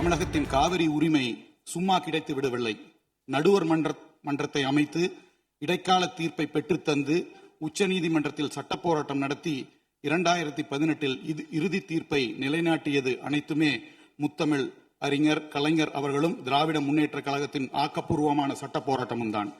தமிழகத்தின் காவிரி உரிமை சும்மா கிடைத்து விடவில்லை. நடுவர் மன்றத்தை அமைத்து இடைக்கால தீர்ப்பை பெற்றுத்தந்து உச்சநீதிமன்றத்தில் சட்ட போராட்டம் நடத்தி 2018 இறுதி தீர்ப்பை நிலைநாட்டியது அனைத்துமே முத்தமிழ் அறிஞர் கலைஞர் அவர்களும் திராவிட முன்னேற்ற கழகத்தின் ஆக்கப்பூர்வமான சட்ட போராட்டமும் தான்.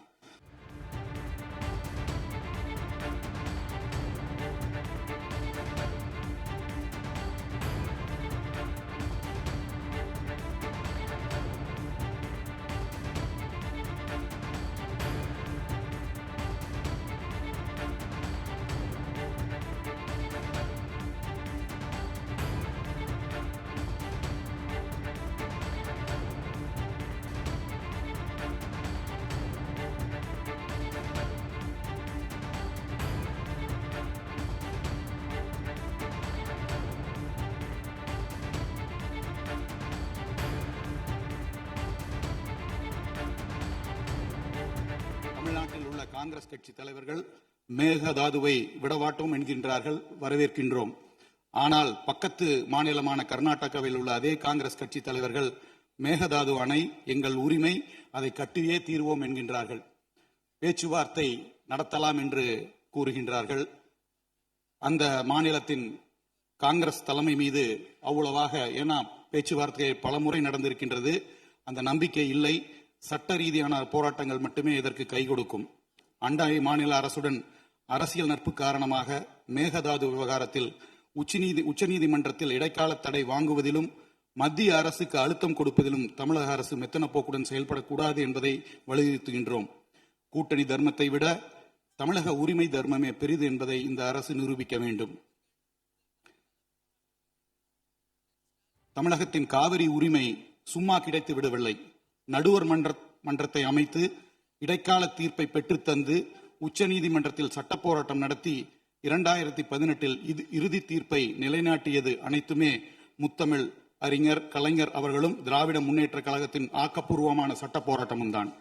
தமிழ்நாட்டில் உள்ள காங்கிரஸ் கட்சி தலைவர்கள் மேகதாதுவை விடமாட்டோம் என்கின்றார்கள், வரவேற்கின்றோம். ஆனால் பக்கத்து மாநிலமான கர்நாடகாவில் உள்ள அதே காங்கிரஸ் கட்சி தலைவர்கள் மேகதாது அணை எங்கள் உரிமை, அதை கட்டியே தீர்வோம் என்கின்றார்கள். பேச்சுவார்த்தை நடத்தலாம் என்று கூறுகின்றார்கள். அந்த மாநிலத்தின் காங்கிரஸ் தலைமை மீது அவ்வளவாக, ஏன்னா பேச்சுவார்த்தை பலமுறை நடந்திருக்கின்றது, அந்த நம்பிக்கை இல்லை. சட்ட ரீதியான போராட்டங்கள் மட்டுமே இதற்கு கை கொடுக்கும். அண்டை மாநில அரசுடன் அரசியல் நட்பு காரணமாக மேகதாது விவகாரத்தில் உச்சநீதிமன்றத்தில் இடைக்கால தடை வாங்குவதிலும் மத்திய அரசுக்கு அழுத்தம் கொடுப்பதிலும் தமிழக அரசு மெத்தன போக்குடன் செயல்படக்கூடாது என்பதை வலியுறுத்துகின்றோம். கூட்டணி தர்மத்தை விட தமிழக உரிமை தர்மமே பெரிது என்பதை இந்த அரசு நிரூபிக்க வேண்டும். தமிழகத்தின் காவிரி உரிமை சும்மா கிடைத்து விடவில்லை. நடுவர் மன்றத்தை அமைத்து இடைக்கால தீர்ப்பை பெற்றுத்தந்து உச்சநீதிமன்றத்தில் சட்ட போராட்டம் நடத்தி 2018 இறுதி தீர்ப்பை நிலைநாட்டியது அனைத்துமே முத்தமிழ் அறிஞர் கலைஞர் அவர்களும் திராவிட முன்னேற்ற கழகத்தின் ஆக்கப்பூர்வமான சட்ட போராட்டமும் தான்.